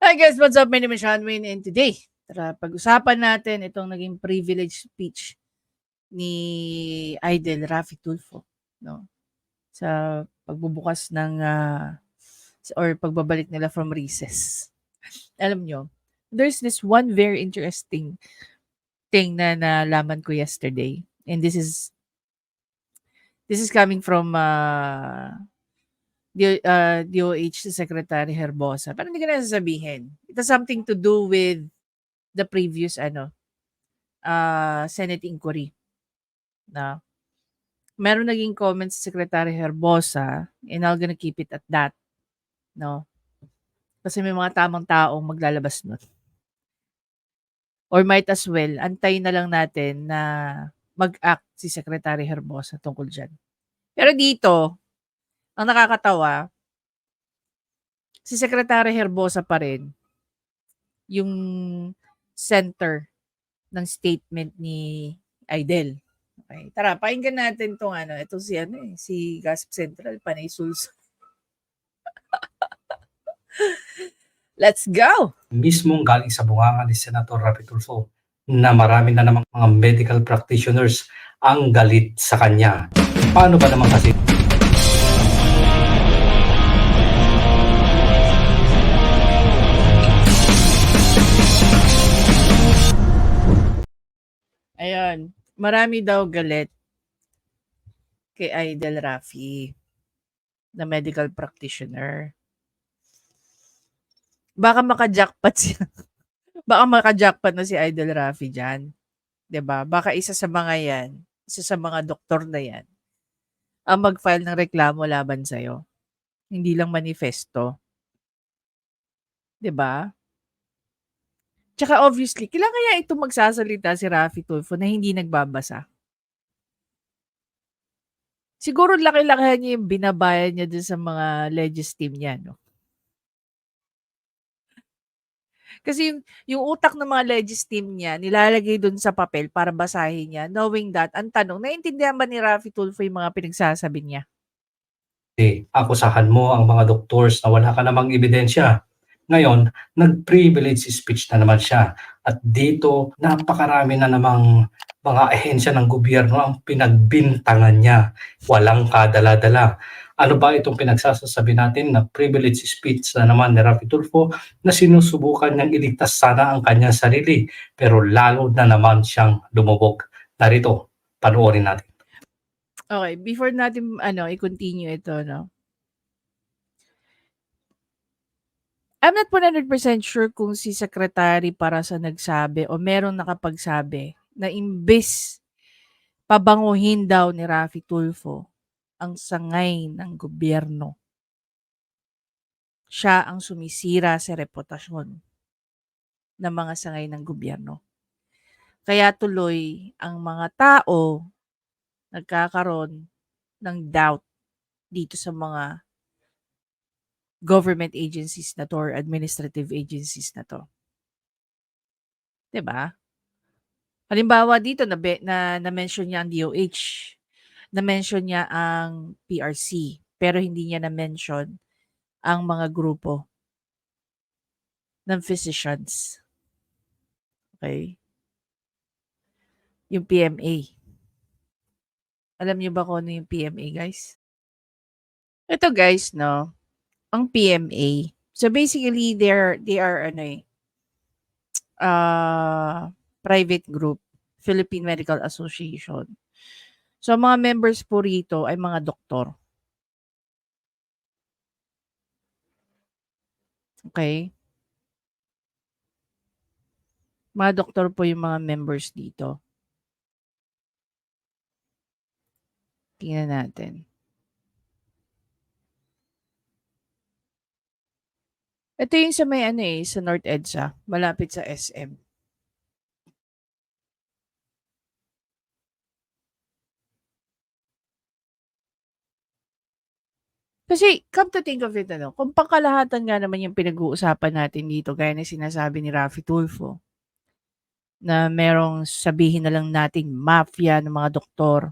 Hi guys, what's up? My name is Sean Wayne and today, tara pag-usapan natin itong naging privilege speech ni Idol Raffy Tulfo, no? Sa pagbubukas ng or pagbabalik nila from recess. Alam nyo, there's this one very interesting thing na nalaman ko yesterday. And this is coming from DOH Secretary Herbosa. Pero hindi ko na sasabihin. It has something to do with the previous Senate inquiry na meron naging comments si Secretary Herbosa and I'm gonna keep it at that, no? Kasi may mga tamang taong maglalabas nun. Or might as well, antayin na lang natin na mag-act si Secretary Herbosa tungkol dyan. Pero dito, ang nakakatawa, si Secretary Herbosa pa rin yung center ng statement ni Idel. Okay, tara pakinggan natin 'tong ito si Gossip Central, Panay Sulso. Let's go! Mismong galing sa bunganga ni Senator Raffy Tulfo na marami na namang mga medical practitioners ang galit sa kanya. Paano ba naman kasi? Ayun, marami daw galit kay Idol Raffy na medical practitioner. Baka maka-jackpot siya. Baka maka-jackpot na si Idol Raffy diyan. 'Di ba? Baka isa sa mga 'yan, isa sa mga doktor na 'yan, ang mag-file ng reklamo laban sa'yo. Hindi lang manifesto. 'Di ba? Tsaka obviously, kailan kaya ito magsasalita si Raffy Tulfo na hindi nagbabasa? Siguro laki-lakihan niya yung binabayad niya dun sa mga legis team niya, no? Kasi yung utak ng mga legis team niya, nilalagay dun sa papel para basahin niya, knowing that, ang tanong, naiintindihan ba ni Raffy Tulfo yung mga pinagsasabi niya? Akusahan mo ang mga doctors na wala ka namang ebidensya. Ngayon, nag-privilege speech na naman siya. At dito, napakarami na namang mga ahensya ng gobyerno ang pinagbintangan niya. Walang kadala-dala. Ano ba itong pinagsasabi natin na privilege speech na naman ni Raffy Tulfo na sinusubukan niyang iligtas sana ang kanyang sarili pero lalo na naman siyang lumubog. Narito, panoorin natin. Okay, before natin i-continue ito, no? I'm not 100% sure kung si Secretary para sa nagsabi o merong nakapagsabi na imbes pabanguhin daw ni Raffy Tulfo ang sangay ng gobyerno. Siya ang sumisira sa reputasyon ng mga sangay ng gobyerno. Kaya tuloy ang mga tao nagkakaroon ng doubt dito sa mga government agencies na to or administrative agencies na to. 'Di ba? Halimbawa dito na-mention niya ang DOH, na-mention niya ang PRC, pero hindi niya na-mention ang mga grupo ng physicians. Okay? Yung PMA. Alam niyo ba kung ano yung PMA, guys? Ito guys, no, ang PMA. So basically, they are private group, Philippine Medical Association. So mga members po rito ay mga doktor. Okay? Mga doktor po yung mga members dito. Tingnan natin. Ito yung sa may sa North EDSA, malapit sa SM. Kasi come to think of it, kung pangkalahatan nga naman yung pinag-uusapan natin dito, gaya ng sinasabi ni Raffy Tulfo, na merong sabihin na lang nating mafia ng mga doktor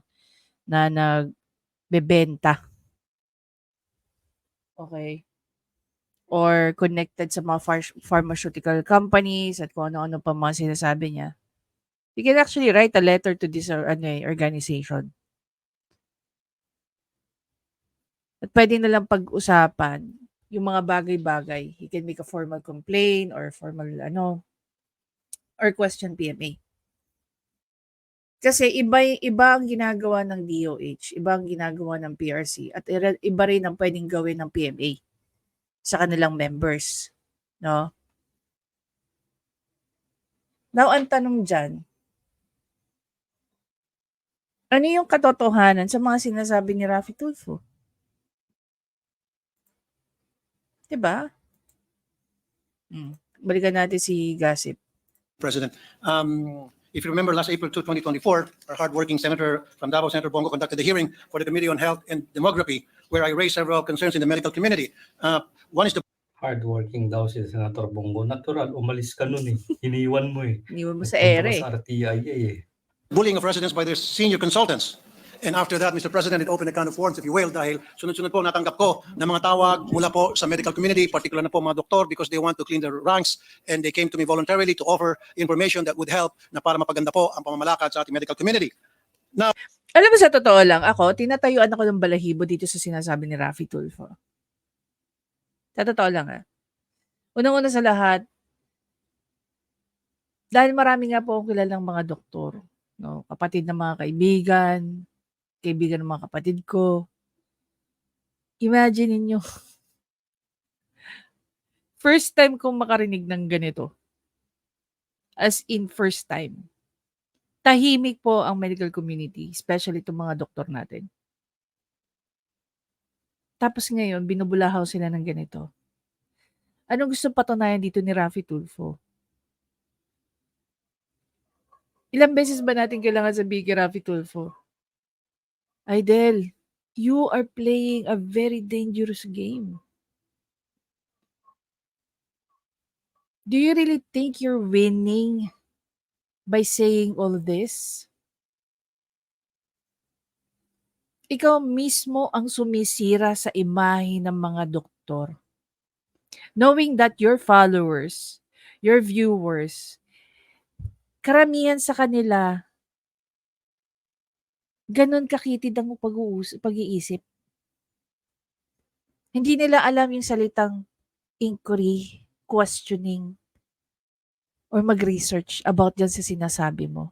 na nagbebenta. Okay? or connected sa mga pharmaceutical companies at kung ano-ano pa mga sinasabi niya, you can actually write a letter to this organization. At pwede na lang pag-usapan yung mga bagay-bagay. He can make a formal complaint or formal or question PMA. Kasi iba ang ginagawa ng DOH, iba ang ginagawa ng PRC, at iba rin ang pwedeng gawin ng PMA sa kanilang members. No? Now, ang tanong dyan, ano yung katotohanan sa mga sinasabi ni Raffy Tulfo? Diba? Balikan natin si Gossip. President. If you remember, last April 2, 2024, our hardworking senator from Davao, Senator Bongo, conducted a hearing for the Committee on Health and Demography, where I raised several concerns in the medical community. One is the Hardworking daw si Senator Bongo. Natural, umalis ka nun eh. Iniwan mo eh. Iniwan mo sa Nagpunta ere. ka sa RTIA eh. bullying of residents by their senior consultants. And after that, Mr. President, it opened a can of worms, if you will, dahil sunod-sunod po natanggap ko ng mga tawag mula po sa medical community, particular na po mga doktor, because they want to clean their ranks, and they came to me voluntarily to offer information that would help na para mapaganda po ang pamamalakad sa ating medical community. Alam mo, sa totoo lang, ako, tinatayuan ako ng balahibo dito sa sinasabi ni Raffy Tulfo. Sa totoo lang, Unang-una sa lahat, dahil marami nga po akong kilalang mga doktor, no? Kapatid ng mga kaibigan ng mga kapatid ko. Imagine ninyo, first time kong makarinig ng ganito. As in first time. Tahimik po ang medical community, especially itong mga doktor natin. Tapos ngayon, binubulahaw sila ng ganito. Anong gusto patunayan dito ni Raffy Tulfo? Ilang beses ba natin kailangan sabihin kay Raffy Tulfo? Idel, you are playing a very dangerous game. Do you really think you're winning by saying all this? Ikaw mismo ang sumisira sa imahe ng mga doktor. Knowing that your followers, your viewers, karamihan sa kanila, ganun kakitid ang pag-iisip. Hindi nila alam yung salitang inquiry, questioning, or mag-research about dyan sa sinasabi mo.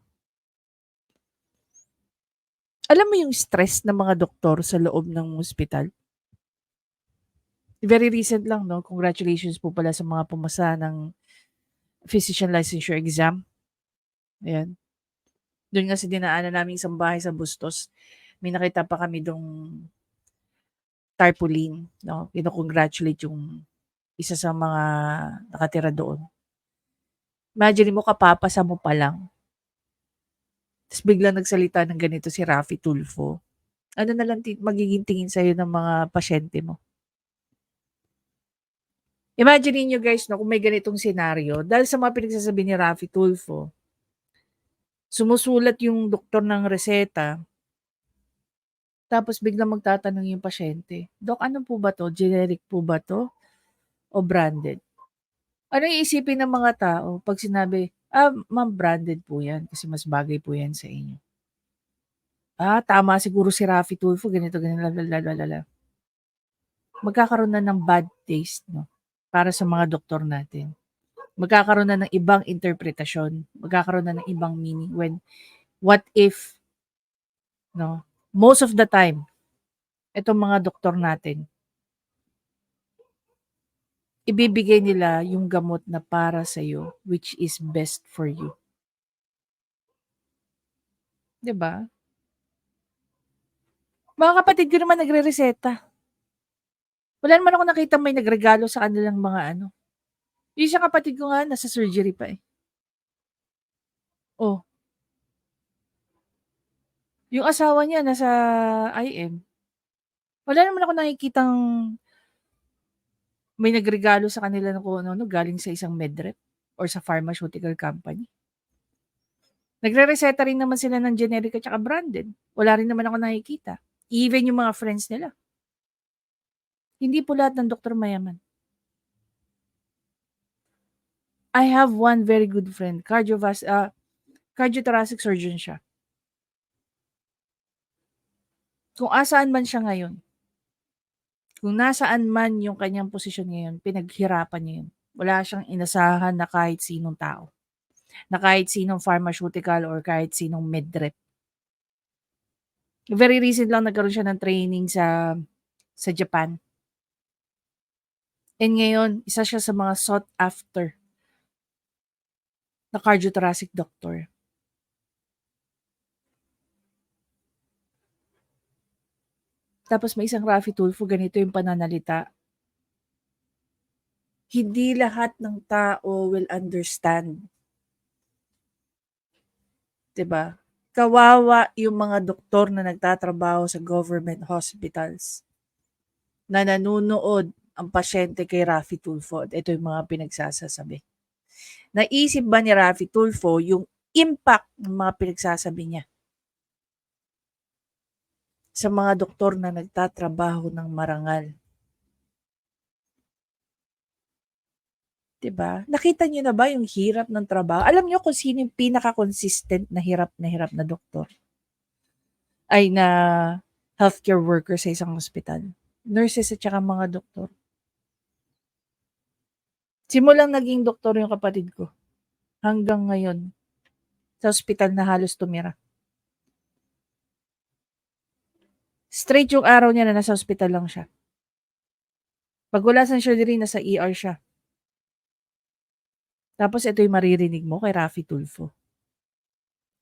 Alam mo yung stress ng mga doktor sa loob ng ospital? Very recent lang, no? Congratulations po pala sa mga pumasa ng physician licensure exam. Ayan. Doon nga sa dinaanan namin isang bahay sa Bustos, may nakita pa kami dong tarpaulin, no? Congratulate yung isa sa mga nakatira doon. Imagine mo, kapapasa mo pa lang. Tapos biglang nagsalita ng ganito si Raffy Tulfo. Ano na lang magiging tingin sa'yo ng mga pasyente mo? Imagine niyo guys, no, kung may ganitong senaryo, dahil sa mga pinagsasabi ni Raffy Tulfo, sumusulat yung doktor ng reseta, tapos biglang magtatanong yung pasyente, Dok, ano po ba to? Generic po ba to? O branded? Ano iisipin ng mga tao pag sinabi, ma'am, branded po yan kasi mas bagay po yan sa inyo. Tama siguro si Raffy Tulfo, ganito, lalala. Magkakaroon na ng bad taste, no? Para sa mga doktor natin. Magkakaroon na ng ibang interpretasyon. Magkakaroon na ng ibang meaning what if, no? Most of the time, itong mga doktor natin, ibibigay nila yung gamot na para sa'yo, which is best for you. 'Di ba? Mga kapatid ko naman nagre-reseta. Wala naman ako nakita may nagregalo sa kanilang mga ano. Yung isang kapatid ko nga, nasa surgery pa eh. Oh. Yung asawa niya, nasa IM. Wala naman ako nakikitang may nagregalo sa kanila na kung ano, galing sa isang medrep or sa pharmaceutical company. Nagre-reseta rin naman sila ng generic at saka branded. Wala rin naman ako nakikita. Even yung mga friends nila. Hindi po lahat ng doktor mayaman. I have one very good friend, cardiothoracic surgeon siya. Kung asaan man siya ngayon, kung nasaan man yung kanyang posisyon ngayon, pinaghirapan niya yun. Wala siyang inasahan na kahit sinong tao, na kahit sinong pharmaceutical or kahit sinong medrep. Very recent lang nagkaroon siya ng training sa Japan. And ngayon, isa siya sa mga sought after na cardiothoracic doctor. Tapos may isang Raffy Tulfo, ganito yung pananalita. Hindi lahat ng tao will understand. 'Di ba? Kawawa yung mga doktor na nagtatrabaho sa government hospitals na nanunood ang pasyente kay Raffy Tulfo. Ito yung mga pinagsasasabi. Naisip ba ni Raffy Tulfo yung impact ng mga pinagsasabi niya sa mga doktor na nagtatrabaho ng marangal? 'Di ba? Nakita niyo na ba yung hirap ng trabaho? Alam niyo kung sino yung pinaka-consistent na hirap na doktor? Ay na healthcare worker sa isang ospital. Nurses at saka mga doktor. Simulang naging doktor yung kapatid ko. Hanggang ngayon, sa ospital na halos tumira. Straight yung araw niya na nasa ospital lang siya. Pag wala sa surgery, nasa ER siya. Tapos ito yung maririnig mo kay Raffy Tulfo.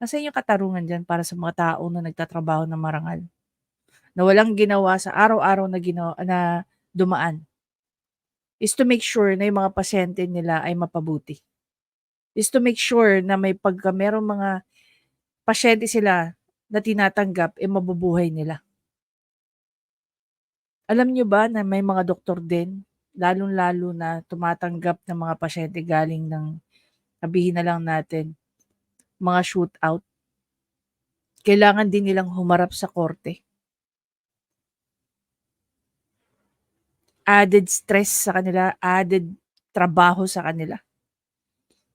Nasaan yung katarungan dyan para sa mga tao na nagtatrabaho ng marangal? Na walang ginawa sa araw-araw na dumaan is to make sure na yung mga pasyente nila ay mapabuti. Is to make sure na pagka merong mga pasyente sila na tinatanggap, mabubuhay nila. Alam nyo ba na may mga doktor din, lalong-lalo na tumatanggap ng mga pasyente galing ng, sabihin na lang natin, mga shootout. Kailangan din nilang humarap sa korte. Added stress sa kanila, added trabaho sa kanila.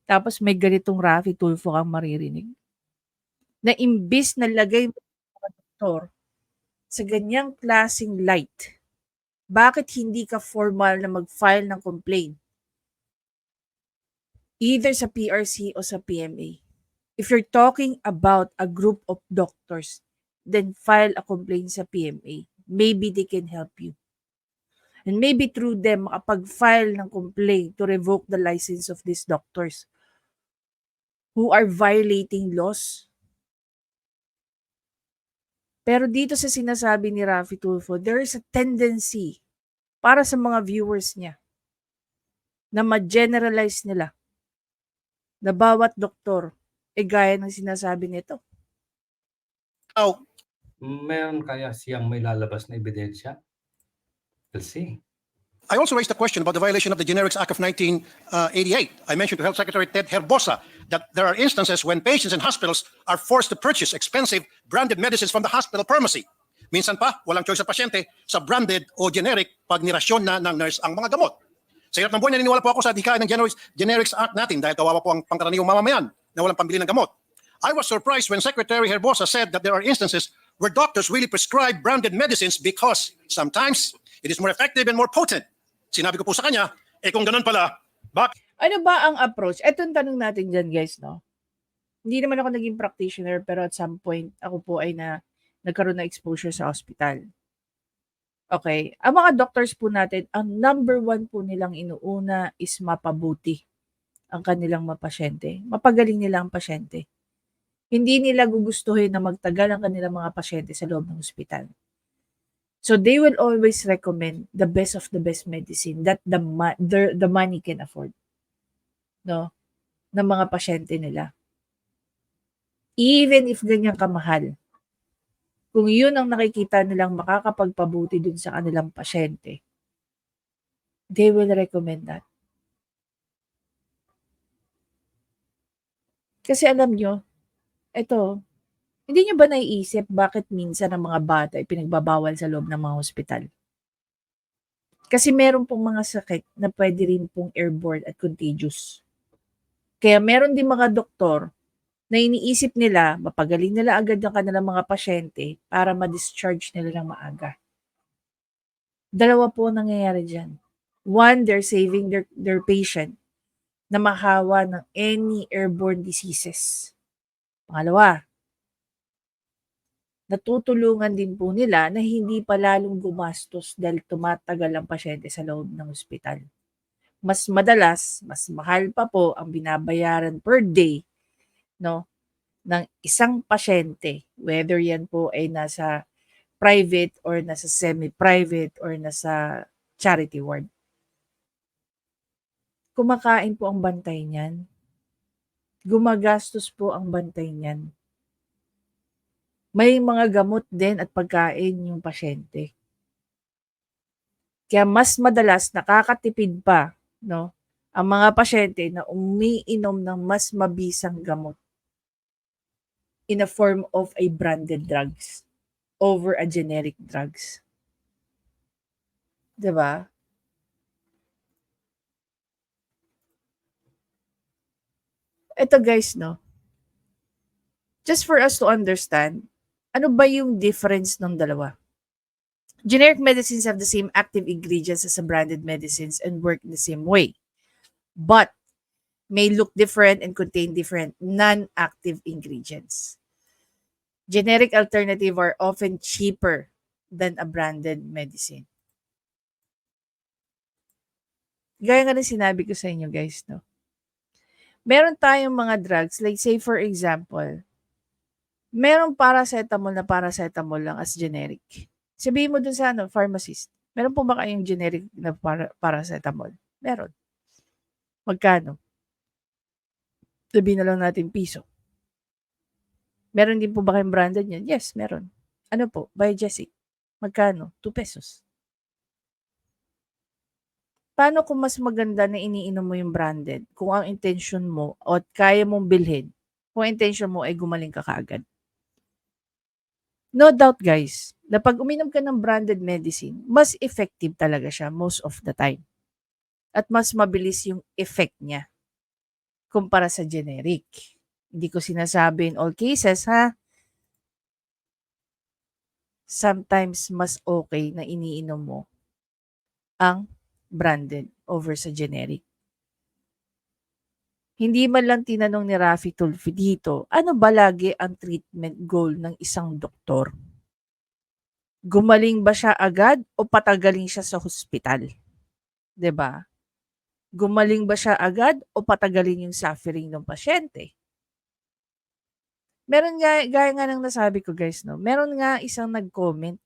Tapos may ganitong Raffy Tulfo kang maririnig. Na imbis na lagay mo mga doktor sa ganyang klaseng light, bakit hindi ka formal na mag-file ng complaint? Either sa PRC o sa PMA. If you're talking about a group of doctors, then file a complaint sa PMA. Maybe they can help you. And maybe through them, makapag-file ng complaint to revoke the license of these doctors who are violating laws. Pero dito sa sinasabi ni Raffy Tulfo, there is a tendency para sa mga viewers niya na ma-generalize nila na bawat doktor gaya ng sinasabi nito. Now, Meron kaya siyang may lalabas na ebidensya? We'll see. I also raised a question about the violation of the Generics Act of 1988. I mentioned to Health Secretary Ted Herbosa that there are instances when patients in hospitals are forced to purchase expensive branded medicines from the hospital pharmacy. Minsan pa, walang choice sa pasyente sa branded o generic pag nirasyon na ng nurse ang mga gamot. Sa hirap ng buhay, naniniwala po ako sa hikain ng Generics Act natin dahil kawawa po ang pangkaraniwang mamamayan na walang pambili ng gamot. I was surprised when Secretary Herbosa said that there are instances where doctors really prescribe branded medicines because sometimes it is more effective and more potent. Sinabi ko po sa kanya, kung ganun pala, bakit? Ano ba ang approach? Ito ang tanong natin dyan, guys, no? Hindi naman ako naging practitioner, pero at some point, ako po ay nagkaroon ng exposure sa hospital. Okay. Ang mga doctors po natin, ang number one po nilang inuuna is mapabuti ang kanilang mga pasyente. Mapagaling nila ang pasyente. Hindi nila gugustuhin na magtagal ang kanilang mga pasyente sa loob ng ospital. So they will always recommend the best of the best medicine that the money can afford. No? Ng mga pasyente nila. Even if ganyan kamahal. Kung yun ang nakikita nilang makakapagpabuti dun sa kanilang pasyente, they will recommend that. Kasi alam nyo, ito, hindi nyo ba naiisip bakit minsan ang mga bata ay pinagbabawal sa loob ng mga ospital? Kasi meron pong mga sakit na pwede rin pong airborne at contagious. Kaya meron din mga doktor na iniisip nila, mapagaling nila agad ang kanilang mga pasyente para ma-discharge nila ng maaga. Dalawa po ang nangyayari dyan. One, they're saving their patient na mahawa ng any airborne diseases. Pangalawa, natutulungan din po nila na hindi pa lalong gumastos dahil tumatagal ang pasyente sa loob ng ospital. Mas madalas, mas mahal pa po ang binabayaran per day, no, ng isang pasyente, whether yan po ay nasa private or nasa semi-private or nasa charity ward. Kumakain po ang bantay niyan. Gumagastos po ang bantay niyan. May mga gamot din at pagkain yung pasyente. Kaya mas madalas nakakatipid pa, no, ang mga pasyente na umiinom ng mas mabisang gamot in a form of a branded drugs over a generic drugs. 'Di ba? Ito guys, no, just for us to understand, ano ba yung difference ng dalawa? Generic medicines have the same active ingredients as the branded medicines and work in the same way, but may look different and contain different non-active ingredients. Generic alternative are often cheaper than a branded medicine. Gaya nga ng sinabi ko sa inyo guys, no? Meron tayong mga drugs, like say for example, merong paracetamol lang as generic. Sabihin mo dun sa pharmacist, meron po ba kayong generic na paracetamol? Meron. Magkano? Sabihin na lang natin piso. Meron din po ba kayong branded yan? Yes, meron. Ano po? Biogesic. Magkano? 2 pesos. Paano kung mas maganda na iniinom mo yung branded kung ang intention mo o kaya mong bilhin, kung ang intention mo ay gumaling ka kaagad? No doubt guys, na pag uminom ka ng branded medicine, mas effective talaga siya most of the time. At mas mabilis yung effect niya kumpara sa generic. Hindi ko sinasabi in all cases, ha? Sometimes mas okay na iniinom mo ang branded over sa generic. Hindi man lang tinanong ni Raffy Tulfo dito, ano ba lagi ang treatment goal ng isang doktor? Gumaling ba siya agad o patagaling siya sa hospital? 'Di ba? Gumaling ba siya agad o patagaling yung suffering ng pasyente? Meron nga, gaya nga ng nasabi ko guys, no? Meron nga isang nag-comment,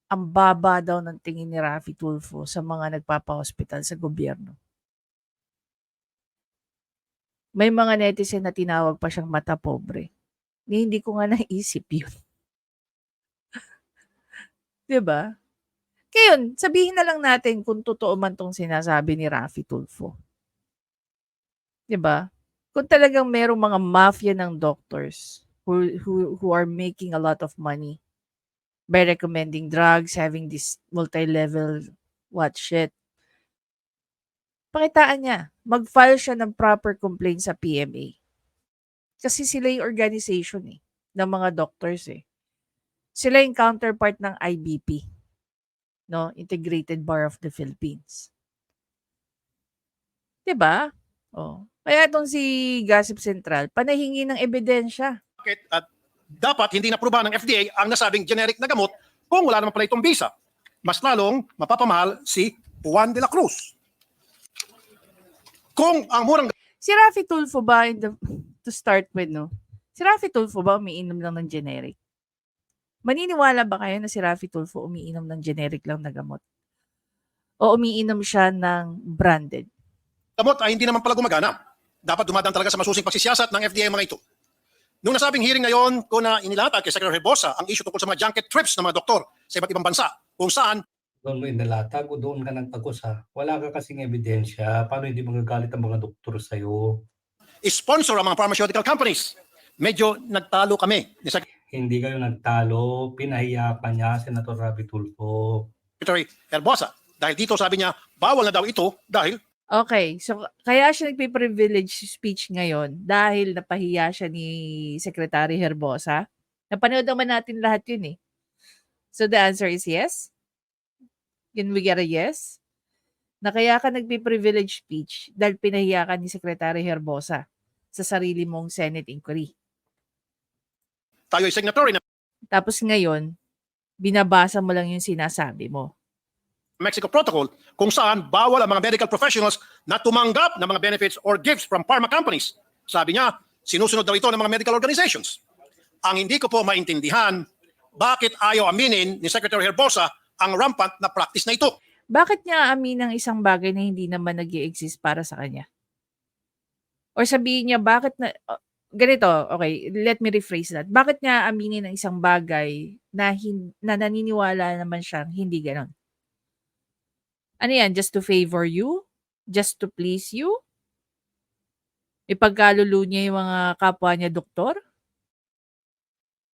ang baba daw ng tingin ni Raffy Tulfo sa mga nagpapa-hospital sa gobyerno. May mga netizen na tinawag pa siyang mata pobre. Hindi ko nga naisip yun. 'Di ba? Ngayon, sabihin na lang natin kung totoo man tong sinasabi ni Raffy Tulfo. 'Di ba? Kung talagang merong mga mafia ng doctors who are making a lot of money by recommending drugs, having this multi-level shit. Pakitaan niya, mag-file siya ng proper complaint sa PMA. Kasi sila yung organization ng mga doctors Sila yung counterpart ng IBP, no? Integrated Bar of the Philippines. 'Di ba? Oh. Kaya itong si Gossip Central, panahingi ng ebidensya. At dapat hindi naproba ng FDA ang nasabing generic na gamot kung wala naman pala itong bisa. Mas lalong mapapamahal si Juan de la Cruz. Kung ang murang Si Raffy Tulfo ba, to start with, no? Si Raffy Tulfo ba umiinom lang ng generic? Maniniwala ba kayo na si Raffy Tulfo umiinom ng generic lang na gamot? O umiinom siya ng branded? gamot ay hindi naman pala gumagana. Dapat dumadaan talaga sa masusing pagsisiyasat ng FDA mga ito. Nung nasabing hearing ngayon ko na inilatag kay Secretary Herbosa ang issue tungkol sa mga junket trips ng mga doktor sa iba't ibang bansa kung saan Doon mo inilatag o doon ka nagtagos ha? Wala ka kasing ebidensya. Paano hindi magagalit ang mga doktor sa'yo? sponsor ang mga pharmaceutical companies. Medyo nagtalo kami ni Hindi kayo nagtalo. Pinahiya ka niya, Senator Raffy Tulfo. Secretary Herbosa. Dahil dito sabi niya, bawal na daw ito dahil Okay, so kaya siya nagpi-privilege speech ngayon dahil napahiya siya ni Secretary Herbosa? Napanood naman natin lahat yun, eh. So the answer is yes? Can we get a yes? Na kaya ka nagpi-privilege speech dahil pinahiya ka ni Secretary Herbosa sa sarili mong Senate inquiry. Tayo ay signatory ng Tapos ngayon, binabasa mo lang yung sinasabi mo. Mexico Protocol kung saan bawal ang mga medical professionals na tumanggap ng mga benefits or gifts from pharma companies. Sabi niya, sinusunod daw ito ng mga medical organizations. Ang hindi ko po maintindihan, bakit ayaw aminin ni Secretary Herbosa ang rampant na practice na ito? Bakit niya aamin ang isang bagay na hindi naman nag-i-exist para sa kanya? Or sabihin niya, bakit na, ganito, okay, let me rephrase that. Bakit niya aminin ang isang bagay na, na naniniwala naman siyang hindi ganon? Ano yan? Just to favor you? Just to please you? Ipagkalulu niya yung mga kapwa niya doktor?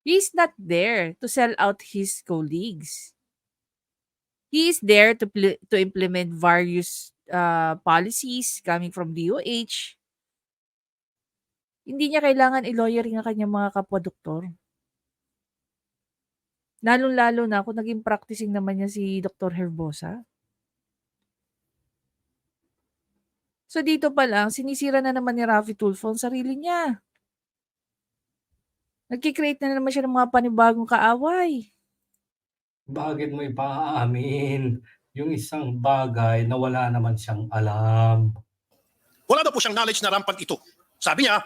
He's not there to sell out his colleagues. He is there to implement various policies coming from DOH. Hindi niya kailangan i-lawyering ang kanyang mga kapwa-doktor. Lalong-lalo na kung naging practicing naman niya si Dr. Herbosa. So dito pa lang, sinisira na naman ni Raffy Tulfo ang sarili niya. Nagkikreate na naman siya ng mga panibagong kaaway. Bakit mo ipaamin yung isang bagay na wala naman siyang alam? Wala daw po siyang knowledge na rampant ito. Sabi niya,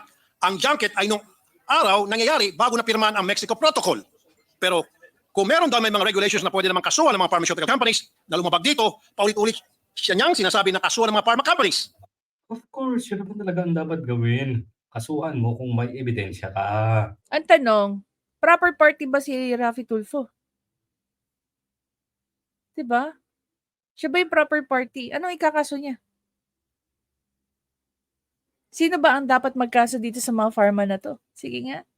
ang junket ay nung araw nangyayari bago na pirmahan ang Mexico Protocol. Pero kung meron daw may mga regulations na pwede namang kasuhan ng mga pharmaceutical companies na lumabag dito, paulit-ulit siya niyang sinasabi na kasuhan ng mga pharma companies. Of course, yun naman talaga ang dapat gawin. Kasuhan mo kung may ebidensya ka. Ang tanong, proper party ba si Raffy Tulfo? Diba? Siya ba yung proper party? Anong ikakaso niya? Sino ba ang dapat magkaso dito sa mga pharma na to? Sige nga.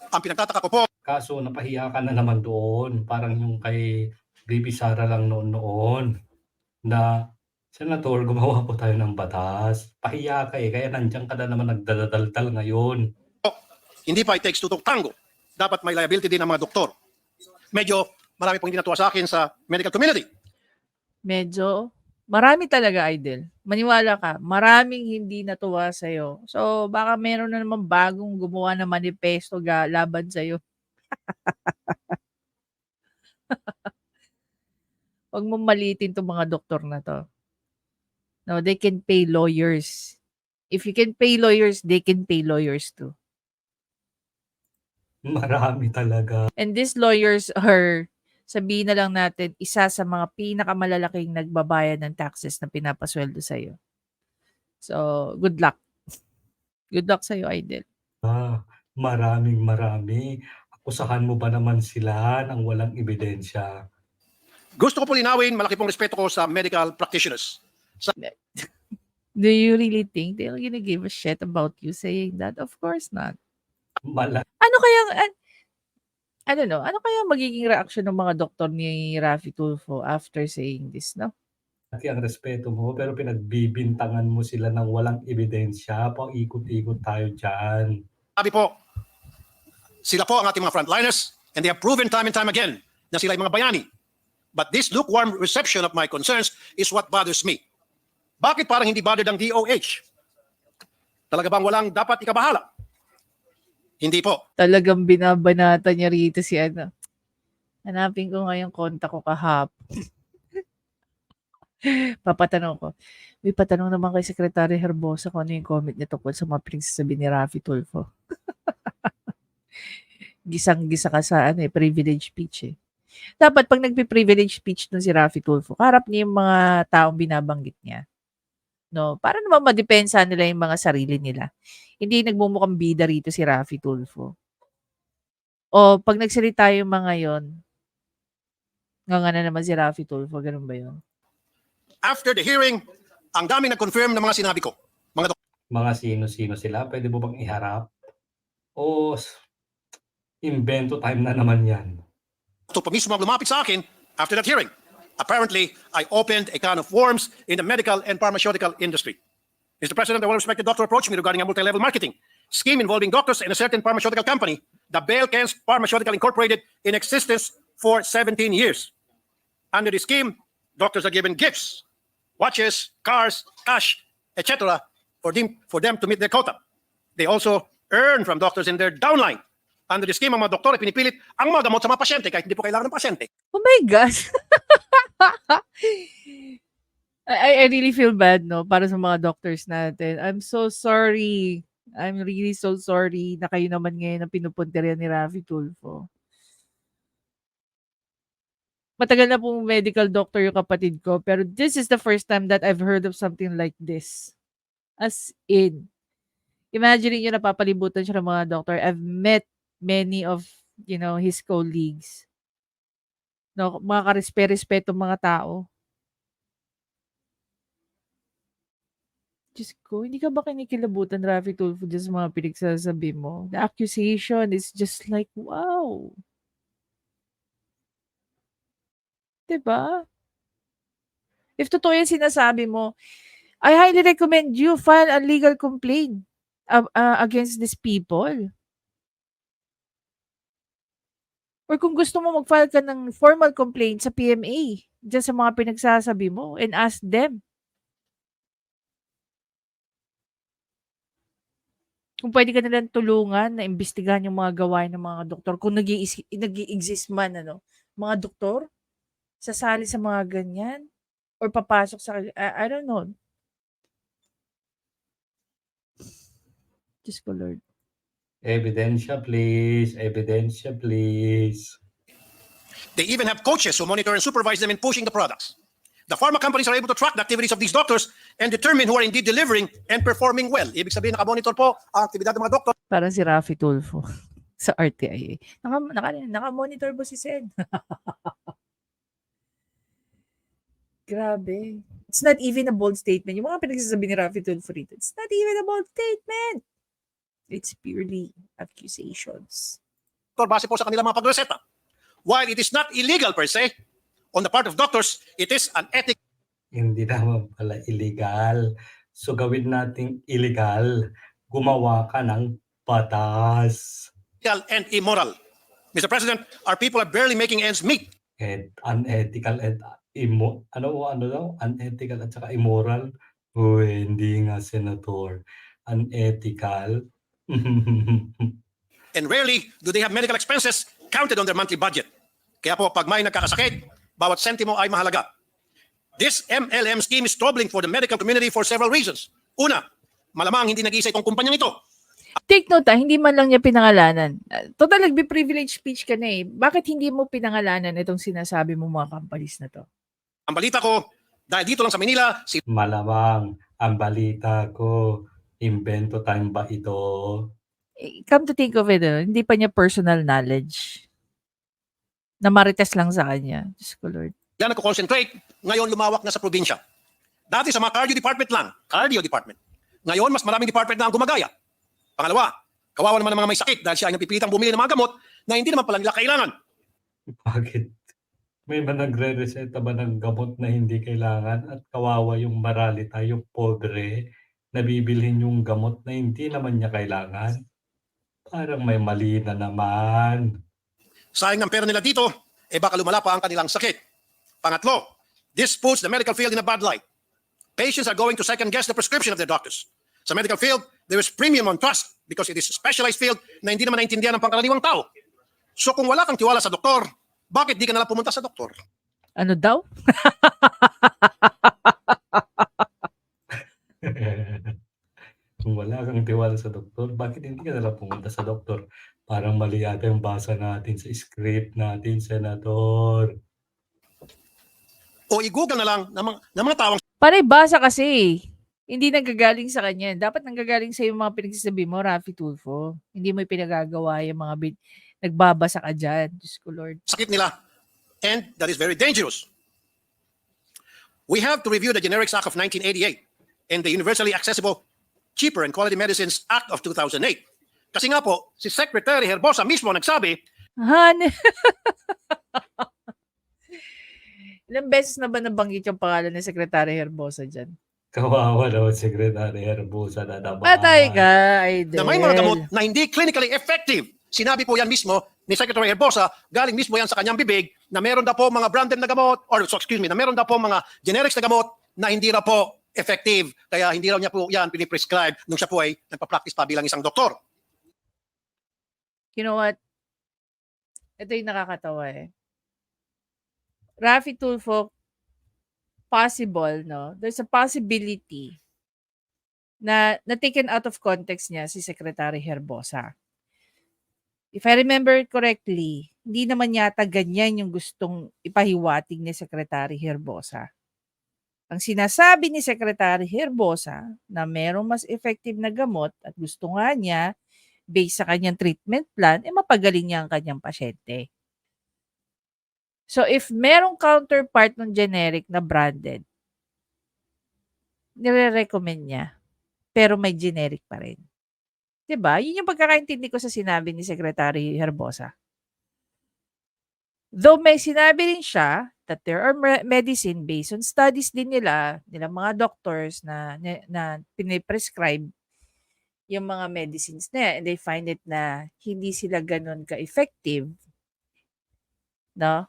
Ang pinagtataka ko po, Kaso napahiya ka na naman doon. Parang yung kay Baby Sara lang noon na, Senator, gumawa po tayo ng batas. Pahiya ka eh, kaya nandiyan ka na naman nagdadaldal ngayon. hindi pa it takes two to tango. Dapat may liability din ang mga doktor. Medyo marami pong hindi natuwa sa akin sa medical community. Medyo, marami talaga, Idol. Maniwala ka, maraming hindi natuwa sa'yo. So, baka meron na naman bagong gumawa ng manifesto laban sa'yo. Huwag mong maliitin tong mga doktor na to. No, they can pay lawyers. If you can pay lawyers, they can pay lawyers too. Marami talaga. And these lawyers are, sabihin na lang natin, isa sa mga pinakamalalaking nagbabayad ng taxes na pinapasweldo sa'yo. So, good luck. Good luck sa'yo, Idol. Marami. Akusahan mo ba naman sila ng walang ebidensya? Gusto ko po linawin, malaki pong respeto ko sa medical practitioners. Do you really think they're gonna give a shit about you saying that? Of course not. Ano kaya, I don't know, ano kaya magiging reaction ng mga doktor ni Raffy Tulfo after saying this, no? Malaki ang respeto mo, pero pinagbibintangan mo sila ng walang ebidensya. Paikot-ikot tayo dyan. Sabi po, sila po ang ating mga frontliners and they have proven time and time again na sila ay mga bayani. But this lukewarm reception of my concerns is what bothers me. Bakit parang hindi bothered ang DOH? Talaga bang walang dapat ikabahala? Hindi po. Talagang binabanata niya rito si ano. Hanapin ko nga yung kontak ko kahapon. Papatanong ko. May patanong naman kay Secretary Herbosa kung ano yung comment niya tungkol sa mga pinagsasabi ni Raffy Tulfo. Gisang-gisa ka sa privilege speech eh. Dapat pag nagpi-privilege speech nun si Raffy Tulfo, kaharap niya yung mga taong binabanggit niya. No, para naman madepensa nila yung mga sarili nila. Hindi nagmumukhang bida rito si Raffy Tulfo. O pag nagsalita yung mga yon, nga na naman si Raffy Tulfo, ganun ba yun? After the hearing, ang dami nag-confirm ng mga sinabi ko. Mga sino-sino sila? Pwede mo bang iharap? O invento time na naman yan? Ito pa mismo ang lumapit sa akin after that hearing. Apparently, I opened a can of worms in the medical and pharmaceutical industry. Mr. President, a well-respected doctor approached me regarding a multi-level marketing scheme involving doctors and a certain pharmaceutical company, the Belkens Pharmaceutical Incorporated, in existence for 17 years. Under the scheme, doctors are given gifts, watches, cars, cash, etc. for them to meet their quota. They also earn from doctors in their downline. Under the scheme, ang mga doktor ay pinipilit ang mga gamot sa mga pasyente kahit hindi po kailangan ng pasyente. Oh my gosh. I really feel bad, no, para sa mga doctors natin. I'm so sorry. I'm really so sorry na kayo naman ngayon ang pinupuntirya ni Raffy Tulfo. Matagal na pong medical doctor yung kapatid ko, pero this is the first time that I've heard of something like this. As in, imagine nyo napapalibutan siya ng mga doctor. I've met many of, his colleagues. No, mga karespe-respeto mga tao. Diyos ko, hindi ka ba kinikilabutan, Raffy Tulfo, dyan sa mga pinagsasabi mo? The accusation is just like, wow. Diba? If totoo yung sinasabi mo, I highly recommend you file a legal complaint against these people. Or kung gusto mo mag-file ka ng formal complaint sa PMA dyan sa mga pinagsasabi mo and ask them. Kung pwede ka nilang tulungan na imbestigahan yung mga gawain ng mga doktor. Kung nag-i-exist man, mga doktor, sasali sa mga ganyan, or papasok sa, I don't know. Diyos ko, Lord. Ebidensya, please. Ebidensya, please. They even have coaches who monitor and supervise them in pushing the products. The pharma companies are able to track the activities of these doctors and determine who are indeed delivering and performing well. Ibig sabihin, nakamonitor po ang aktibidad ng mga doktor. Parang si Raffy Tulfo sa RTIA. Nakamonitor po si Sen. Grabe. It's not even a bold statement. Yung mga pinagsasabi ni Raffy Tulfo rito, it's not even a bold statement. It's purely accusations. Base po sa kanilang mga pagreseta. While it is not illegal per se, on the part of doctors, it is an ethical Hindi naman pala illegal. So gawin nating illegal. Gumawa ka ng batas. and immoral. Mr. President, our people are barely making ends meet. And unethical and unethical at saka immoral. Uy, hindi nga, Senator. Unethical. And rarely do they have medical expenses counted on their monthly budget. Kaya po, pag may nagkakasakit, bawat sentimo ay mahalaga. This MLM scheme is troubling for the medical community for several reasons. Una, malamang hindi nag-iisa itong kumpanyang ito. Take note, hindi man lang niya pinangalanan. Total, nagbe-privilege speech ka na eh. Bakit hindi mo pinangalanan itong sinasabi mo mga companies na to? Ang balita ko, dahil dito lang sa Manila, si Malamang ang balita ko, invento time ba ito? Come to think of it, hindi pa niya personal knowledge. Na marites lang sa kanya. Diyos ko, Lord. yan nagko-concentrate, ngayon lumawak na sa probinsya. Dati sa mga cardio department lang, cardio department. Ngayon, mas maraming department na ang gumagaya. Pangalawa, kawawa naman ng mga may sakit dahil siya ay napipilitang bumili ng mga gamot na hindi naman pala nila kailangan. Bakit? May ba nagre-reseta ba ng gamot na hindi kailangan at kawawa yung maralita, yung pobre, nabibilhin yung gamot na hindi naman niya kailangan? Parang may mali na naman. Sayang ng pera nila dito, baka lumala pa ang kanilang sakit. Pangatlo, this puts the medical field in a bad light. Patients are going to second-guess the prescription of their doctors. Sa medical field, there is premium on trust because it is a specialized field na hindi naman naintindihan ng pangkaraniwang tao. So kung wala kang tiwala sa doktor, bakit di ka nalang pumunta sa doktor? Ano daw? Kung wala kang tiwala sa doktor, bakit hindi ka nalang pumunta sa doktor? Parang mali yata yung basa natin sa script natin, Senator. O i-google na lang ng mga tawang Panay basa kasi. Hindi nanggagaling sa kanya. Dapat nanggagaling sa yung mga pinagsasabi mo, Raffy Tulfo. Hindi mo pinagagawa yung mga nagbabasa ka dyan. Diyos ko, Lord. sakit nila. And that is very dangerous. We have to review the Generics Act of 1988 and the Universally Accessible, Cheaper and Quality Medicines Act of 2008. Kasi nga po, si Secretary Herbosa mismo nagsabi, Han. Ilang beses na ba nabanggit yung pangalan ni Secretary Herbosa diyan? Kawawa naman Secretary Herbosa na Patay naman. ka, Na may mga gamot Idel. na hindi clinically effective. Sinabi po yan mismo ni Secretary Herbosa, galing mismo yan sa kanyang bibig, na meron daw po mga branded na gamot, na meron daw po mga generics na gamot na hindi raw po effective. Kaya hindi raw niya po yan piniprescribe nung siya po ay nagpa-practice pa bilang isang doktor. You know what? Ito yung nakakatawa eh. Raffy Tulfo, possible, no? There's a possibility na taken out of context niya si Secretary Herbosa. If I remember correctly, hindi naman yata ganyan yung gustong ipahiwatig ni Secretary Herbosa. Ang sinasabi ni Secretary Herbosa na merong mas effective na gamot at gusto nga niya, based sa kanyang treatment plan, mapagaling niya ang kanyang pasyente. So if merong counterpart ng generic na branded, nire-recommend niya, pero may generic pa rin. 'Di ba? Yun yung pagkakaintindi ko sa sinabi ni Secretary Herbosa. Though may sinabi rin siya that there are medicine based on studies din nilang mga doctors na piniprescribe yung mga medicines na yan, and they find it na hindi sila ganun ka-effective, no?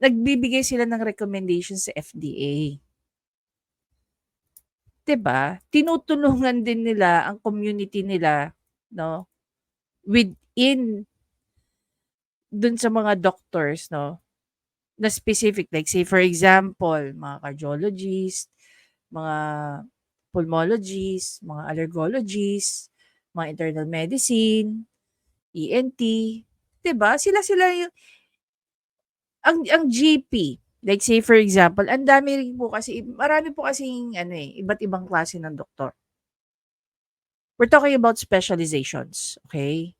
Nagbibigay sila ng recommendation sa FDA. 'Di ba? Tinutulungan din nila ang community nila, no? Within dun sa mga doctors, no? Na specific, like say for example, mga cardiologists, mga pulmonologists, mga allergologists, mga internal medicine, ENT, 'di ba? Sila yung ang GP, like say for example, ang dami rin po kasi marami po kasing ano eh, iba't ibang klase ng doktor. We're talking about specializations, okay?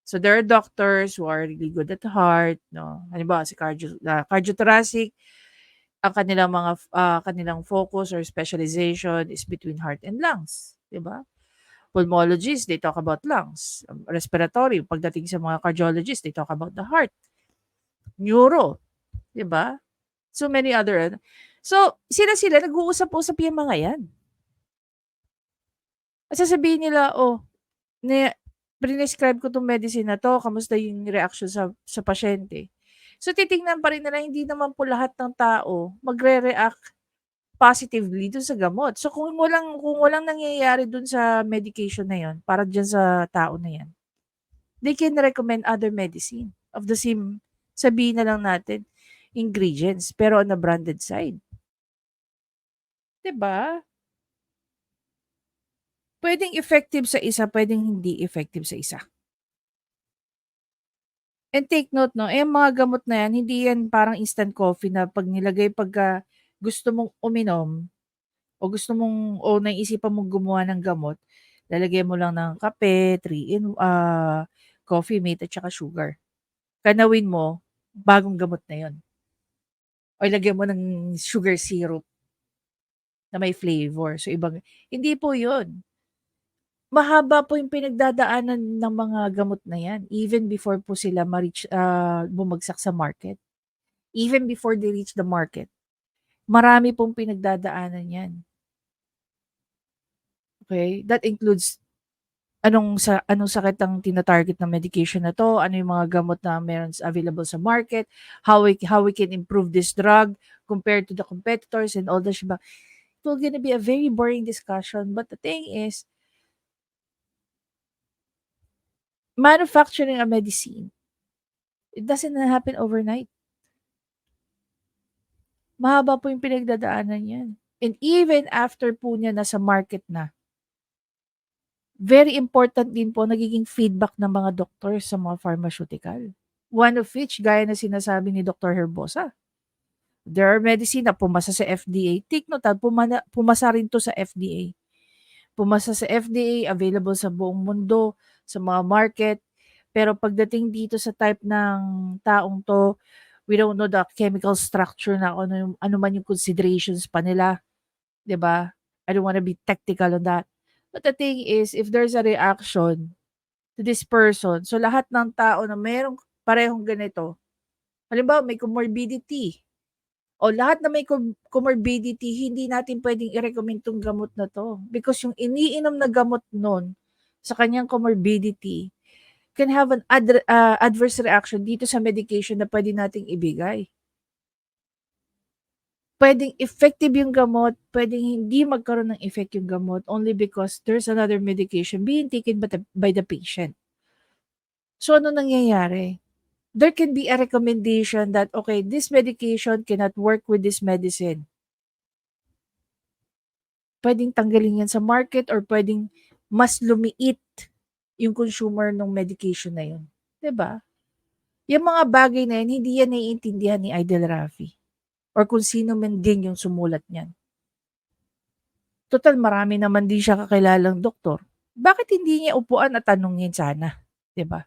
So there are doctors who are really good at heart, no? Halimbawa si cardiothoracic, ang kanilang focus or specialization is between heart and lungs, 'di ba? Pulmonologists, they talk about lungs. Respiratory, pagdating sa mga cardiologists, they talk about the heart. Neuro, 'di ba? So many other. So sila nag-uusap-usap yung mga 'yan. At sasabihin nila, "Oh, prescribe ko 'tong medicine na 'to, kamusta yung reaction sa pasyente?" So titingnan pa rin nila hindi naman po lahat ng tao magre-react positively dun sa gamot. So kung walang nangyayari dun sa medication na 'yon para diyan sa tao na 'yan, they can recommend other medicine of the same, sabihin na lang natin, ingredients, pero on the branded side. 'Di ba? Puwedeng effective sa isa, puwedeng hindi effective sa isa. And take note 'no, yung mga gamot na 'yan, hindi 'yan parang instant coffee na 'pag nilagay pagka gusto mong uminom o naisipan mong gumawa ng gamot, lalagyan mo lang ng kape, coffee mate at saka sugar. Kanawin mo, bagong gamot na 'yon. O ilagyan mo ng sugar syrup na may flavor. So hindi po 'yun. Mahaba po yung pinagdadaanan ng mga gamot na 'yan even before po sila bumagsak sa market. Even before they reach the market, marami pong pinagdadaanan 'yan. Okay? That includes anong sakit ang tina-target ng medication na 'to, ano yung mga gamot na available sa market, how we can improve this drug compared to the competitors and all that shebang. It will gonna be a very boring discussion, but the thing is, manufacturing a medicine, it doesn't happen overnight. Mahaba po yung pinagdadaanan niyan. And even after po niya nasa market na, very important din po nagiging feedback ng mga doktor sa mga pharmaceutical. One of which, gaya na sinasabi ni Dr. Herbosa, there are medicine na pumasa sa FDA. Take note, pumasa rin to sa FDA. Pumasa sa FDA, available sa buong mundo, sa mga market. Pero pagdating dito sa type ng taong to, we don't know the chemical structure na ano man yung considerations pa nila. 'Di ba? I don't wanna be technical on that. But the thing is, if there's a reaction to this person, so lahat ng tao na merong parehong ganito, halimbawa may comorbidity, O lahat na may comorbidity, hindi natin pwedeng i-recommend 'tong gamot na 'to. Because yung iniinom na gamot nun, sa kanyang comorbidity, can have an adverse reaction dito sa medication na pwede nating ibigay. Puwedeng effective yung gamot, puwedeng hindi magkaroon ng effect yung gamot only because there's another medication being taken by the patient. So, ano nangyayari? There can be a recommendation that, okay, this medication cannot work with this medicine. Puwedeng tanggalin yan sa market or puwedeng mas lumiit yung consumer ng medication na yun, 'di ba? Yung mga bagay na yan, hindi yan naiintindihan ni Idol Rafi or kung sino man din yung sumulat niyan. Total marami naman din siya kakilalang doktor. Bakit hindi niya upuan at tanungin sana, 'di ba?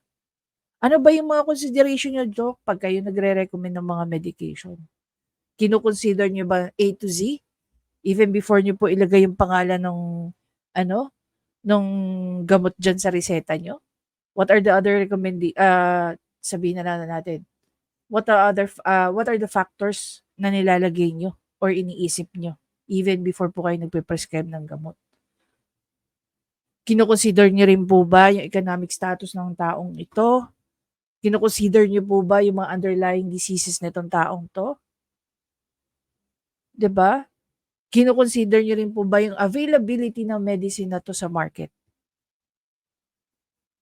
Ano ba yung mga consideration niyo, Doc, pag kayo nagre-recommend ng mga medication? Kino-consider niyo ba A to Z? Even before niyo po ilagay yung pangalan ng ano, nung gamot diyan sa reseta niyo? What are the other sabihin na lang natin, what are the factors na nilalagay niyo or iniisip niyo even before po kayo nagpe-prescribe ng gamot? Kino-consider niyo rin po ba yung economic status ng taong ito? Kino-consider niyo po ba yung mga underlying diseases nitong taong 'to? 'Di ba? Kino-consider niyo rin po ba yung availability ng medicine na 'to sa market?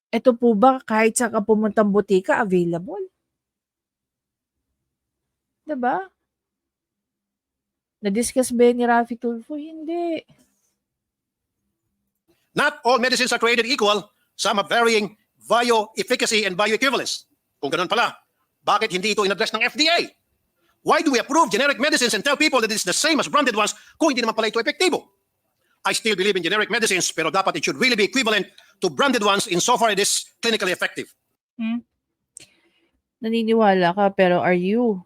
Ito po ba kahit saan ka pumuntang botika available? 'Di ba? Na-discuss ba yan ni Raffy Tulfo? Hindi. Not all medicines are created equal. Some have varying bioefficacy and bioequivalence. Kung ganun pala, bakit hindi ito in-address ng FDA? Why do we approve generic medicines and tell people that it's the same as branded ones kung hindi naman pala ito epektibo? I still believe in generic medicines, pero dapat it should really be equivalent to branded ones insofar it is clinically effective. Naniniwala ka pero are you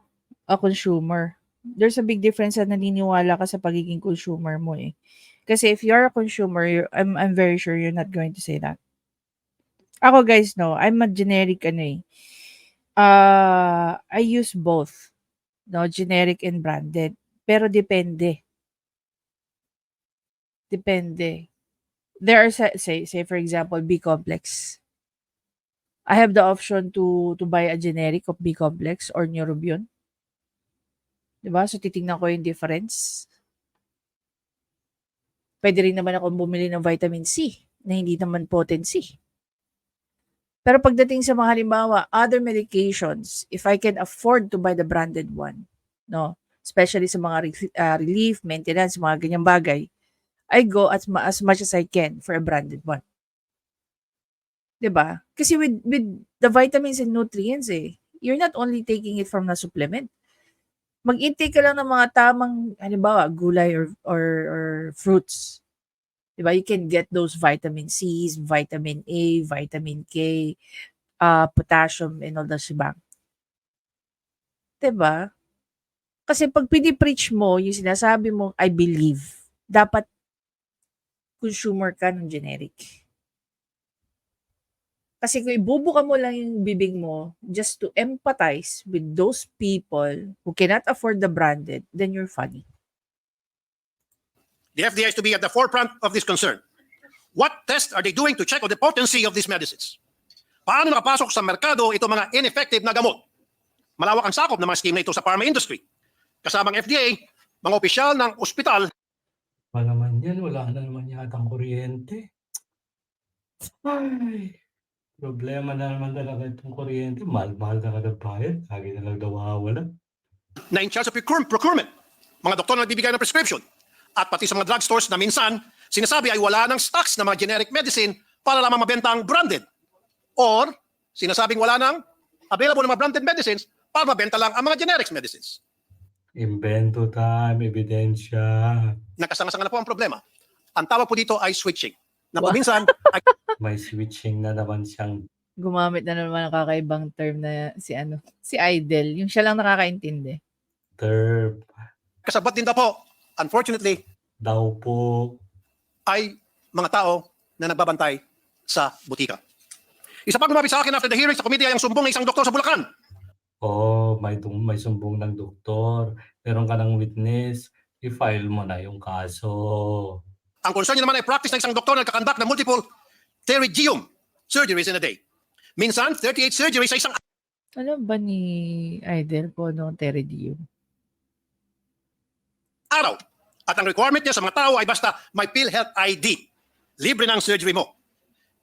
a consumer? There's a big difference sa naniniwala ka sa pagiging consumer mo eh. Kasi if you're a consumer, I'm very sure you're not going to say that. Ako guys, no, I'm a generic I use both, no, generic and branded. Pero depende. Depende. There are say for example, B complex. I have the option to buy a generic of B complex or Neurobion. 'Di ba? So titingnan ko yung difference. Pwede rin naman akong bumili ng vitamin C na hindi naman potency. Pero pagdating sa mga halimbawa, other medications, if I can afford to buy the branded one, no, especially sa mga relief, maintenance, mga ganyang bagay, I go as much as I can for a branded one. 'Di ba? Kasi with the vitamins and nutrients you're not only taking it from a supplement. Mag-intake ka lang ng mga tamang halimbawa, gulay or fruits. 'Di ba? You can get those vitamin C's, vitamin A, vitamin K, potassium and all that shebang. 'Di ba? Kasi pag pini-preach mo, yung sinasabi mo, I believe, dapat consumer ka ng generic. Kasi kung ibubuka mo lang yung bibig mo just to empathize with those people who cannot afford the branded, then you're funny. The FDA has to be at the forefront of this concern. What tests are they doing to check on the potency of these medicines? Paano nakapasok sa merkado ito mga ineffective na gamot? Malawak ang sakop ng mga scheme na ito sa pharma industry. Kasamang FDA, mga opisyal ng ospital. Pa naman yan, wala na naman yatang kuryente. Ay, problema na naman talaga itong kuryente. Mahal-mahal talaga bayad. Lagi na lang daw wawala. Na in charge of procurement, mga doktor na nagbibigay ng prescription, at pati sa mga drugstores na minsan, sinasabi ay wala ng stocks na mga generic medicine para lamang mabenta ang branded. Or, sinasabing wala ng available na mga branded medicines para mabenta lang ang mga generic medicines. Invento time, ebidensya. Nagkasanga-sanga na po ang problema. Ang tawag po dito ay switching. Na Wow. paminsan ay May switching na naman siyang Gumamit na naman ng kakaibang term na si Idol. Yung siya lang nakakaintindi. terp. kasabat din daw po, unfortunately, Daw po. ay mga tao na nagbabantay sa butika. Isa pa lumapit sa akin after the hearing sa committee ay ang sumbong ng isang doktor sa Bulacan may sumbong ng doktor, meron ka ng witness, i-file mo na yung kaso. Ang concern niyo naman ay practice ng isang doktor na nagkakandak ng multiple pterygium surgeries in a day. Minsan, 38 surgeries sa isang Alam ba ni Idol kung ano ang pterygium? araw. At ang requirement niya sa mga tao ay basta may PhilHealth ID. Libre na ang surgery mo.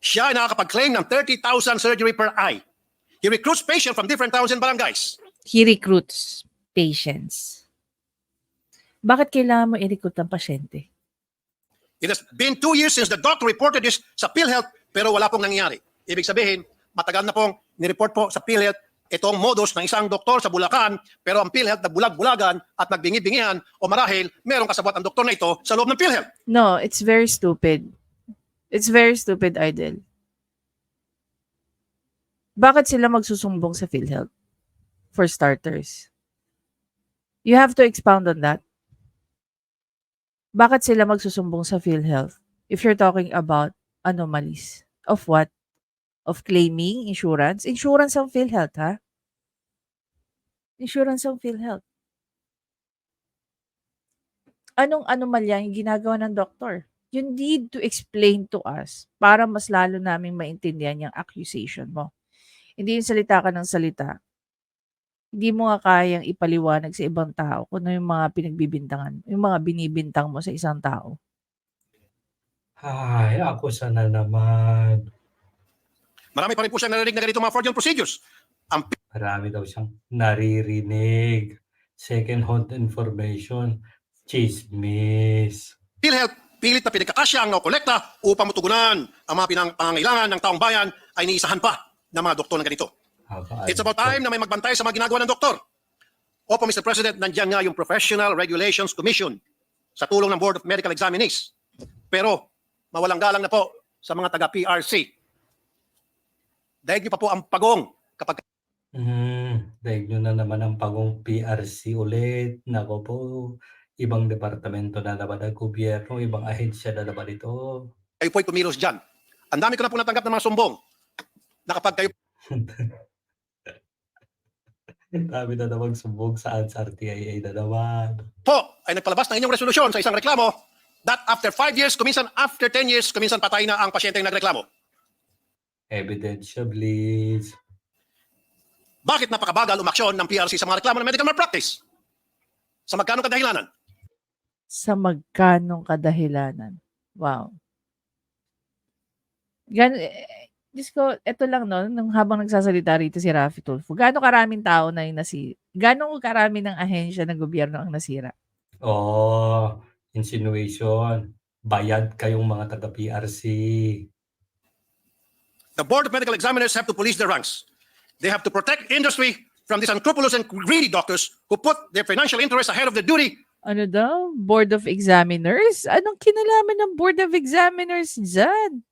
Siya ay nakakapag-claim ng 30,000 surgery per eye. He recruits patients from different towns and barangays. He recruits patients. Bakit kailangan mo i-recruit ang pasyente? It has been 2 years since the doctor reported this sa PhilHealth pero wala pong nangyayari. Ibig sabihin, matagal na pong nireport po sa PhilHealth itong modus ng isang doktor sa Bulacan pero ang PhilHealth nagbulag-bulagan at nagbingi-bingihan o marahil merong kasabot ang doktor na ito sa loob ng PhilHealth. No, it's very stupid. It's very stupid, Idol. Bakit sila magsusumbong sa PhilHealth? For starters. You have to expound on that. Bakit sila magsusumbong sa PhilHealth? If you're talking about anomalies. Of what? Of claiming insurance? Insurance ang PhilHealth, ha? Insurance ang PhilHealth. Anong anomalya yung ginagawa ng doktor? You need to explain to us para mas lalo naming maintindihan yung accusation mo. Hindi yung salita ka ng salita. Hindi mo nga kayang ipaliwanag sa ibang tao kung ano yung mga pinagbibintangan, yung mga binibintang mo sa isang tao. Ay, ako sana naman. Marami pa rin po siya narinig na ganito mga fraudulent procedures. Marami daw siyang naririnig. Second-hand information. Chismis. PhilHealth pilit na pinagkakasya ang kolekta upang matugunan ang mga pangangailangan ng taong bayan ay niisahan pa ng mga doktor na ganito. It's about time na may magbantay sa mga ginagawa ng doktor. Opo, Mr. President, nandiyan nga yung Professional Regulations Commission sa tulong ng Board of Medical Examinees. Pero mawalang galang na po sa mga taga-PRC. Daig niyo pa po ang pagong kapag Daig nyo na naman ang pagong PRC ulit. Nako po, ibang departamento na naman ng gobyerno, ibang ahensya na naman ito. kayo po'y kumilos dyan. Ang dami ko na po natanggap ng mga sumbong na kapag kayo Ang dami na namang sumbong sa RTIA na naman. po ay nagpalabas ng inyong resolusyon sa isang reklamo that after 5 years, kuminsan after 10 years, kuminsan patay na ang pasyente yung nagreklamo. Ebidensya, please. Bakit napakabagal umaksyon ng PRC sa mga reklamo ng medical malpractice? Sa magkano kadahilanan? Sa magkanong kadahilanan. Wow. Diyos ko, eto lang no, nung habang nagsasalita rito si Raffy Tulfo, gaano karaming tao na yung gaano karami ng ahensya ng gobyerno ang nasira? Oh, insinuation. Bayad kayong mga taga-PRC. The Board of Medical Examiners have to police their ranks. They have to protect industry from these unscrupulous and greedy doctors who put their financial interests ahead of their duty. Ano daw? Board of Examiners? Anong kinalaman ng Board of Examiners dyan?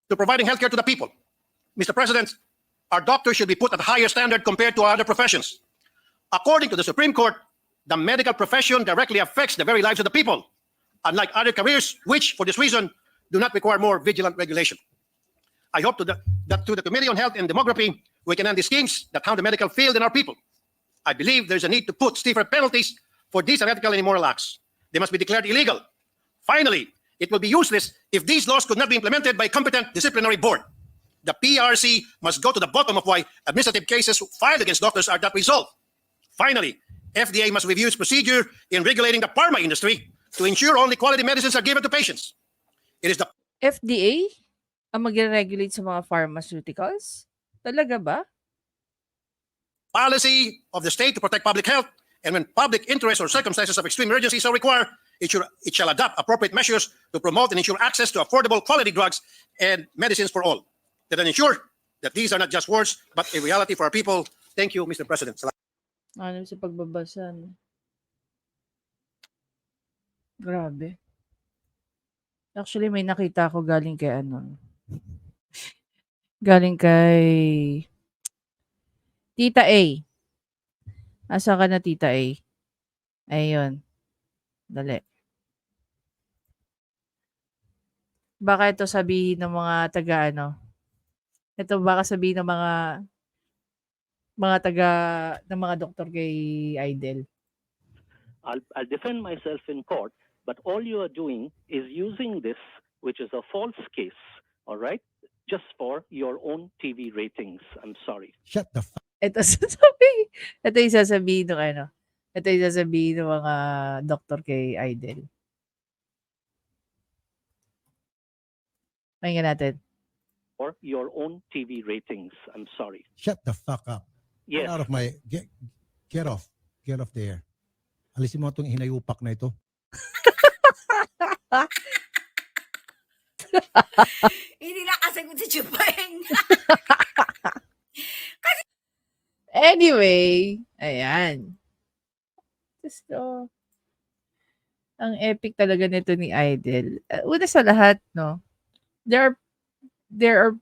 To providing healthcare to the people. Mr. President, our doctors should be put at a higher standard compared to other professions. According to the Supreme Court, the medical profession directly affects the very lives of the people, unlike other careers which, for this reason, do not require more vigilant regulation. I hope that through the Committee on Health and Demography, we can end the schemes that harm the medical field and our people. I believe there's a need to put stiffer penalties for these unethical and immoral acts. They must be declared illegal. Finally, it will be useless if these laws could not be implemented by a competent disciplinary board. The PRC must go to the bottom of why administrative cases filed against doctors are not resolved. Finally, FDA must review its procedure in regulating the pharma industry to ensure only quality medicines are given to patients. It is the FDA ang mag-regulate sa mga pharmaceuticals? Talaga ba? policy of the state to protect public health, and when public interest or circumstances of extreme emergency so require, it shall adopt appropriate measures to promote and ensure access to affordable quality drugs and medicines for all. That ensure that these are not just words, but a reality for our people. Thank you, Mr. President. Ano sa pagbabasa? No? Grabe. Actually, may nakita ako galing kay galing kay Tita A. Asa ka na, Tita A? Ayun. Dali. Baka ito sabihin ng mga ito baka sabihin ng mga mga taga ng mga doktor kay Idol. I'll defend myself in court, but all you are doing is using this, which is a false case, all right, just for your own TV ratings. I'm sorry. Shut the fuck. Ito yung sasabihin ng ano, ito yung sasabihin ng mga doktor kay Idol. Pakinggan natin. For your own TV ratings. I'm sorry. Shut the fuck up. Yes. Get out of my get off. Get off there. Alisin mo itong hinayupak na ito. Hindi nakasagot si Chupeng. Anyway, ayan. Gusto. Ang epic talaga nito ni Idol. Una sa lahat, no? There are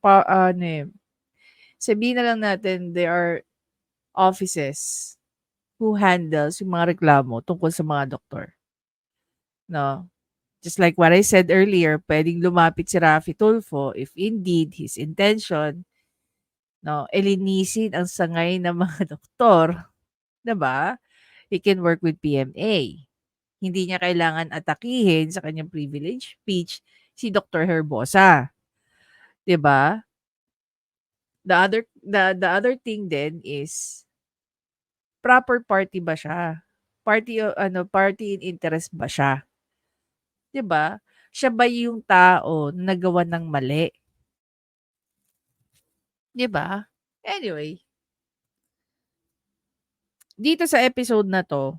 sabihin na lang natin, there are offices who handles yung mga reklamo tungkol sa mga doktor. No? Just like what I said earlier, pwedeng lumapit si Raffy Tulfo if indeed his intention, no, linisin ang sangay ng mga doktor, 'di ba? He can work with PMA. Hindi niya kailangan atakihin sa kanyang privilege speech si Dr. Herbosa. 'Di ba? The other thing then is proper party ba siya? Party in interest ba siya? 'Di ba? Siya ba yung tao na nagawa ng mali? 'Di ba? Anyway, dito sa episode na 'to,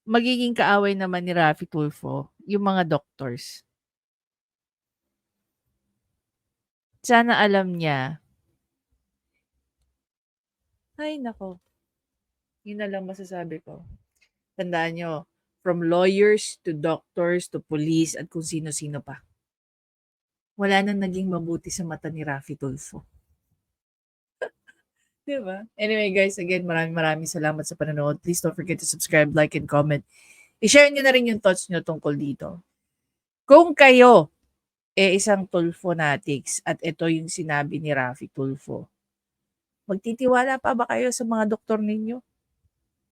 magiging kaaway naman ni Raffy Tulfo yung mga doctors. Sana alam niya. Ay nako. Yun na lang masasabi ko. Tandaan nyo, from lawyers to doctors to police at kung sino-sino pa. Wala nang naging mabuti sa mata ni Raffy Tulfo. Diba? Anyway guys, again, maraming salamat sa panonood. Please don't forget to subscribe, like, and comment. I-share nyo na rin yung thoughts nyo tungkol dito. Kung kayo isang Tulfo Natics at ito yung sinabi ni Raffy Tulfo, magtitiwala pa ba kayo sa mga doktor ninyo?